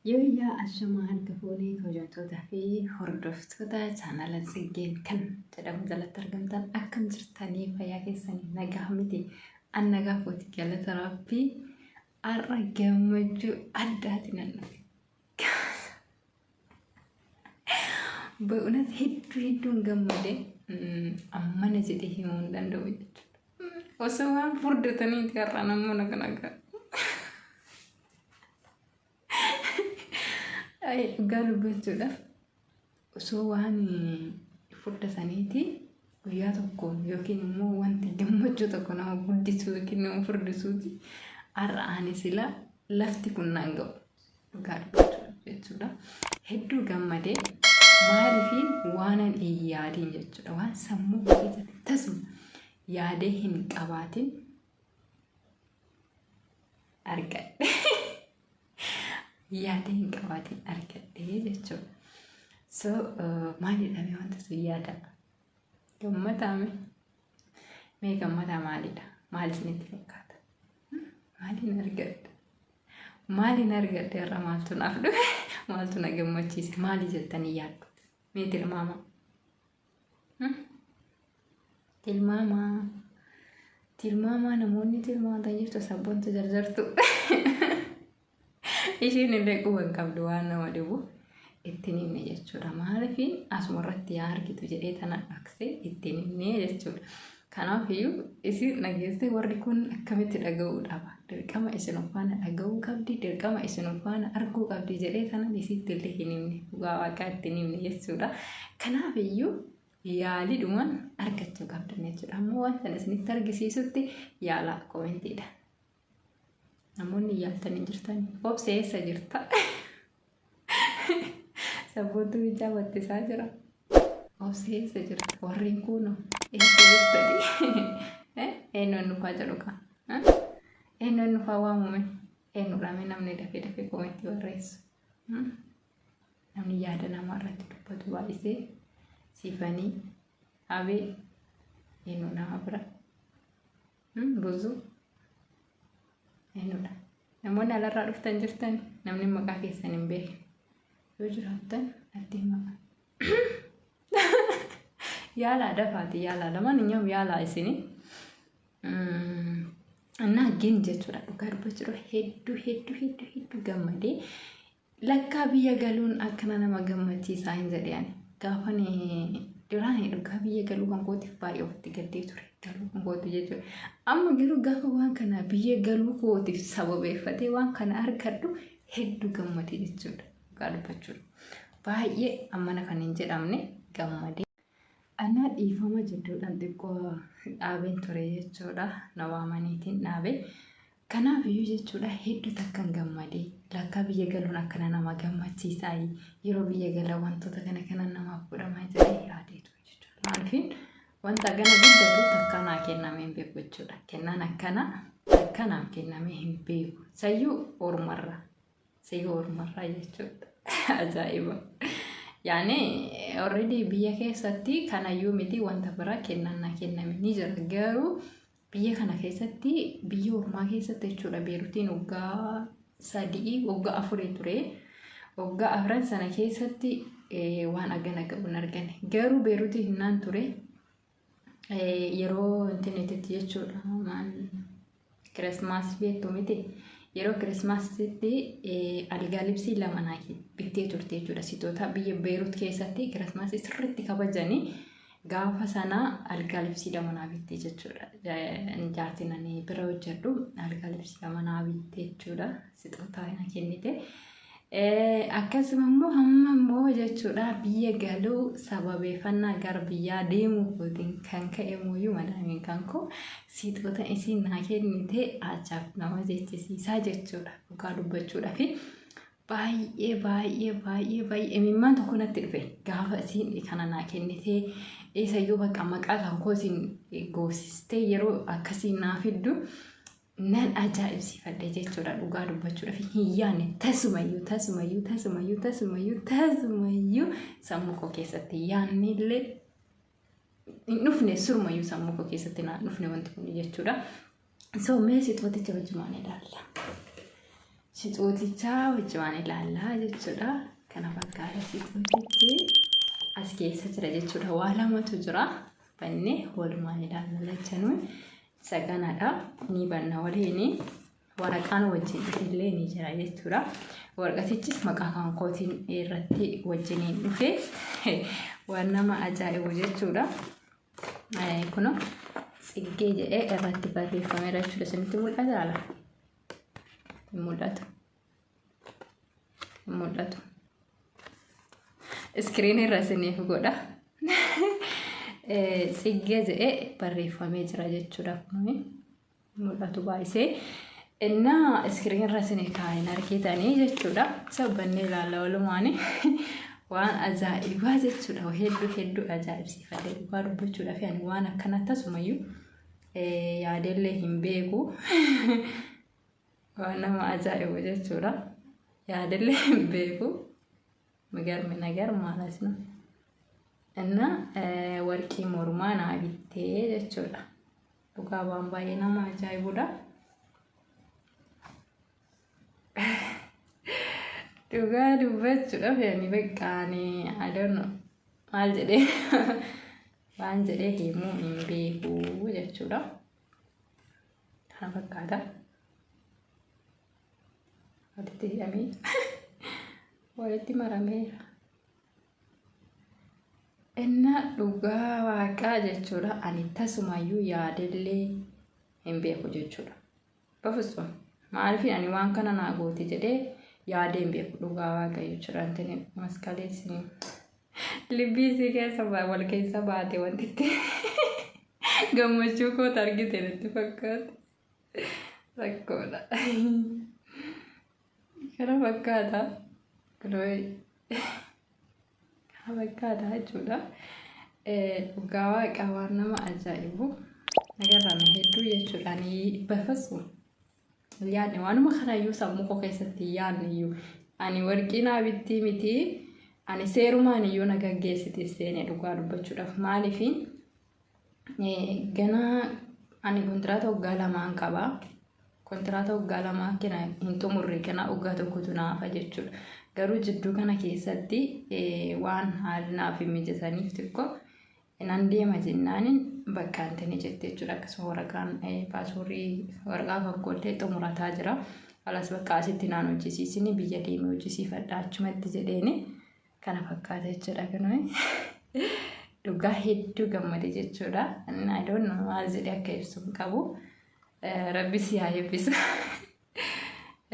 Yooyyaa ashamaa fuunee hojjettootaa fi hordoftoota chaanala Tsiggeen kan jedhamu jalatti argamtan akkam jirtanii fayyaa keessanii nagaa miti an nagaa footi galata rabbii har'a gammachuu addaatiin nan dhufe. Ba'uunas hedduun gammadee ammana jedhee himuu hin danda'u jechuudha. Osoo waan furdatanii har'a namoota nagaa. Dhugaa dubbachuudhaaf osoo waan furdataniiti guyyaa tokkoon yookiin immoo wanti gammachuu tokko nama guddisuu yookiin nama furdisuuti har'a ani sila lafti kun naan ga'u dhugaa dubbachuudhaaf jechuudha. Hedduu gammadee maaliifiin waanan hin yaadiin jechuudha waan sammuu keessatti tasuma yaadee hin qabaatin argadhe. Yaadee hin qabaatin argadhee jechuudha. So maalidha wanta sun yaada? Gammataame. Mee gammataa maalidha? Maal isinitti fakkaata? Maaliin argadhe? Maaliin argadhe irra maaltu naaf dhufe? Maaltu na gammachiise? Maali jettanii yaaddu? Mee tilmaama? Tilmaama namoonni tilmaamatan jirtu sabboontu jarjartu. Ishiin illee quban qabdu waan nama dhibu ittiin himne jechuudha. Maaliifiin asumarratti yaa argitu jedhee tana dhaqsee ittiin himne jechuudha. Kanaafiyyuu isin dhageessee warri kun akkamitti dhaga'uu dhaba. Dirqama isin faana dhaga'uu qabdi, dirqama isin faana arguu qabdi jedhee tana isitti illee hin himne. Dhugaa waaqaa ittiin himne jechuudha. Kanaafiyyuu yaaliidhumaan argachuu qabdan jechuudha. Ammoo wanta isinitti argisiisutti yaalaa koomentiidha. Namoonni yaaltanii jirtan obsa eessa jirta? Sabbootu bichaa battisaa jira. Obsa eessa jirta? Warreen kunoo eessa jirtanii? Eenyuun dhufaa jedhu kaa? Eenyuun dhufaa waamume? Eenyuudhaan namni dafee koomentii barreessu? Namni yaada namaa irratti dubbatu baay'isee siifanii habee eenyu nama bira? Buzuu? Eenyudha? Namoonni alarraa dhuftan jirtan namni maqaa keessan hin beekne yoo jiraattan addee maqaa yaalaa dafaati yaalaa lamaan inyam yaalaa isinii annaa gin jechuudha. Dhugaa dubbachuudha hedduu gammadee lakkaa biyya galuun akkana nama gammachiisaa hin jedheen gaafan duraan dhugaa biyya galuu kan kootiif baay'ee ofitti gaddee ture. Galuu kan kootu jechuudha. Amma garuu gaafa waan kana biyya galuu kootiif sababeeffatee waan kana argadhu hedduu gammadee jechuudha. Dhugaa dubbachuudha. Baay'ee ammana kan hin jedhamne gammadee. Annaa dhiifama jedhuudhaan xiqqoo dhaabeen ture jechuudha. Na waamaniitiin dhaabee. Kanaafiyyuu jechuudha hedduu takkan gammadee lakkaa biyya galuun akkana nama gammachiisaa yeroo biyya galaa wantoota kana namaaf godhamaa jedhee yaadeetu jechuudha. Maaliifiin wanta gana guddatu takkanaa kennamee hin beeku jechuudha. Kennaan akkanaaf kennamee hin beeku. Sayyuu ormarraa jechuudha. Ajaa'iba. Yaani already biyya keessatti kanayyuu miti wanta biraa kennannaa kenname ni jira. Garuu biyya kana keessatti biyya ormaa keessatti jechuudha Beeruutiin waggaa 3 waggaa 4 ture. Waggaa 4 sana keessatti waan agana qabuun argane. Garuu Beeruutiin hinnaan ture yeroo intarneetitti jechuudha Kirismaas beektu miti. Yeroo Kirismaasitti algaa libsii 2 naa bittee turte jechuudha. Sitoota biyya Beeruut keessatti Kirismaasii sirriitti kabajanii gaafa sana algaa libsii 2 naa bittee jechuudha. Jaartiin ani bira hojjedhu algaa libsii 2 naa bittee jechuudha. Sitoota na kennite. Akkasuma immoo hamma immoo jechuudha biyya galuu sababeeffannaa gara biyyaa deemuu kootiin kan ka'e mooyyuu madaamiin kan koo sitoota isiin naa kennite achaaf nama jechisiisaa jechuudha. Dhugaa dubbachuudha fi baay'ee imimmaan tokko natti dhufe gaafa isiin kana naa kennite eessayyuu bakka maqaa kan koo isiin goosistee yeroo akkasiin naa fiddu nan ajaa'ibsiifadhe jechuudha. Dhugaa dubbachuudha fi hin yaadne tasumayyuu sammuu koo keessatti yaadne illee hin dhufne surmayyuu sammuu koo keessatti naan dhufne wanti kun jechuudha. So mee sitooticha wajjumaan ilaalla. shixootichaa wajjin ilaallaa jechuudha. Kana fakkaata shixootichi as keessa jira jechuudha. Waa lamatu jira. Bannee walumaan ilaalla lachanuu isa kanadha. Ni banna waliin waraqaan wajjin illee ni jira jechuudha. Waraqatichis maqaa kan kootiin irratti wajjiniin dhufe waan nama ajaa'ibu jechuudha. Kuno tsiggee jedhee irratti barreeffameera jechuudha. Isinitti mul'ata laala? Mul'atu. Iskiriin irra isiniif godha. Tsiggee jedhee barreeffamee jira jechuudha. Kuni mul'atu baay'isee. Innaa iskiriin irra isiniif kaa'in argitanii jechuudha. Sabbannee ilaalla walumaan waan ajaa'ibaa jechuudha. Hedduu ajaa'ibsiifadhe dhugaa dubbachuudhaaf yani waan akkana tasumayyuu yaadellee hin beeku. Waan nama ajaa'ibu jechuudha. Yaadellee hin beeku. Migarmi nagar maalas no. Innaa warqii mormaa naa bittee jechuudha. Dhugaa waan baay'ee nama ajaa'ibudha. Dhugaa dubbachuudhaaf yani beqqaani I don't know maal jedhee waan jedhee himuu hin beeku jechuudha. Kana fakkaata. Walitti hidhamee walitti marameera. Innaa dhugaa waaqaa jechuudha. Ani tasumayyuu yaadellee hin beeku jechuudha. Bafusuma maaliif ani waan kana naa gooti jedhee yaadee hin beeku dhugaa waaqa jechuudha. Antini maskaleessini libbii isii keessa wal keessa baate wantitti gammachuu koota argite natti fakkaata. Rakkoodha. Kana fakkaata. Kana fakkaata jechuudha. Dhugaa waaqa waan nama ajaa'ibu nagarrame hedduu jechuudha. Ani bafasuma yaadne waanuma kanayyuu sammuu koo keessatti yaadne iyyuu ani warqii naa bittii miti ani seerumaan iyyuu na gaggeessiti seene dhugaa dubbachuudhaaf maaliif ganaa ani kontiraata waggaa lamaan qaba. Kontiraata waggaa lamaa kana hin xumurre kana waggaa tokkotu naafa jechuudha. Garuu jidduu kana keessatti waan haalli naaf hin mijataniif xiqqoo nan deema jennaanin bakka antini jette jechuudha. Akkasuma waraqaan paaspoortii waraqaa kan kooltee xumurataa jira. Alas bakka asitti naan hojjisiisini biyya deemee hojjisiifadha achumatti jedheeni kana fakkaata jechuudha. Kanuma dhugaa hedduu gammade jechuudha. I don't know maal jedhee akka ibsu hin qabu. Rabbi si haa eebbisu.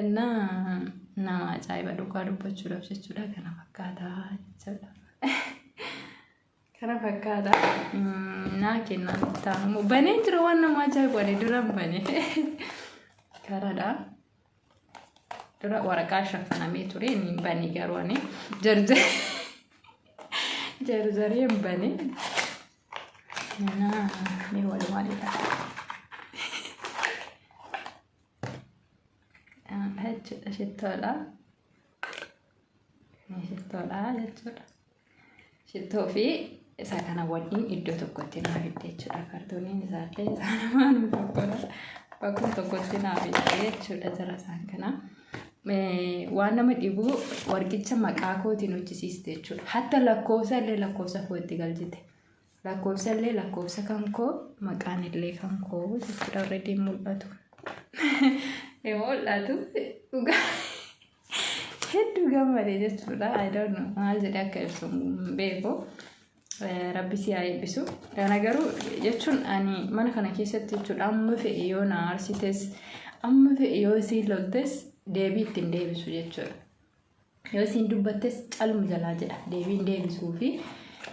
Innaa nama ajaa'iba dhugaa dubbachuudhaaf jechuudha. Kana fakkaata jechuudha. Kana fakkaata. Naa kennaan taa'amu banee jira waan nama ajaa'ibu ani duraan bane. Karaadha. Dura waraqaa shafanamee ture ni bane garuu ani jarjaree hin bane. Naa mee walumaan ilaala. Shittoodha jechuudha. Shittoo fi isa kana waliin iddoo tokkotti naa fidde jechuudha. Kartooniin isaallee isaan lamaan tokkodha. Bakka tokkotti naa fidde jechuudha jara isaan kana. Waan nama dhibu warqicha maqaa kootiin hojjisiiste jechuudha. Hatta lakkoofsa illee lakkoofsa koo itti galchite. Lakkoofsa illee lakkoofsa kan koo maqaan illee kan koo jechuudha. Already mul'atu. Mul'atu dhugaa hedduu gammade jechuudha. I don't know maal jedhee akka ibsu hin beeku. Rabbi si haa eebbisu. Kana garuu jechuun ani mana kana keessatti jechuudha amma fe'e yoo na aarsites amma fe'e yoo isiin loltes deebii ittiin deebisu jechuudha. Yoo isiin dubbattes calmu jalaa jedha deebiin deebisuu fi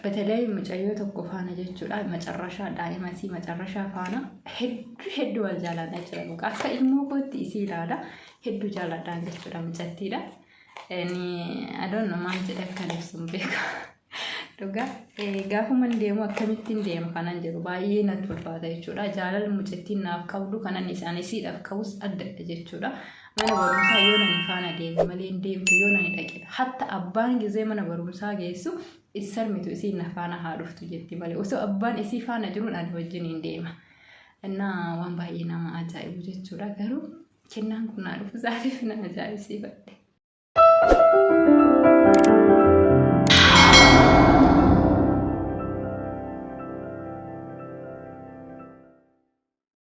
በተለይ mucayyoo tokko faana jechuudha macarrashaa daa'imasii macarrashaa faana hedduu wal jaaladha jechuudha. Akka ilmoo kootti isii ilaala hedduu jaaladha jechuudha mucattiidha. I don't know maal jedhee akka ibsu hin beeku. Dhugaa gaafuma deemu akkamittiin deema kanan jedhu baay'ee natti ulfaata jechuudha. Jaalala mucattiin naaf qabdu kanan isiidhaaf qabus addadha jechuudha. Mana barumsaa yoo nani faana deeme malee hin deemtu yoo nani dhaqe hatta abbaan gizee mana barumsaa geessu isarmitu isiin na faana haa dhuftu jetti malee osoo abbaan isii faana jiruun ani wajjin hin deema. Innaa waan baay'ee nama ajaa'ibu jechuudha. Garuu kennaan kun naa dhufu isaatiif na ajaa'ibsiifadhe.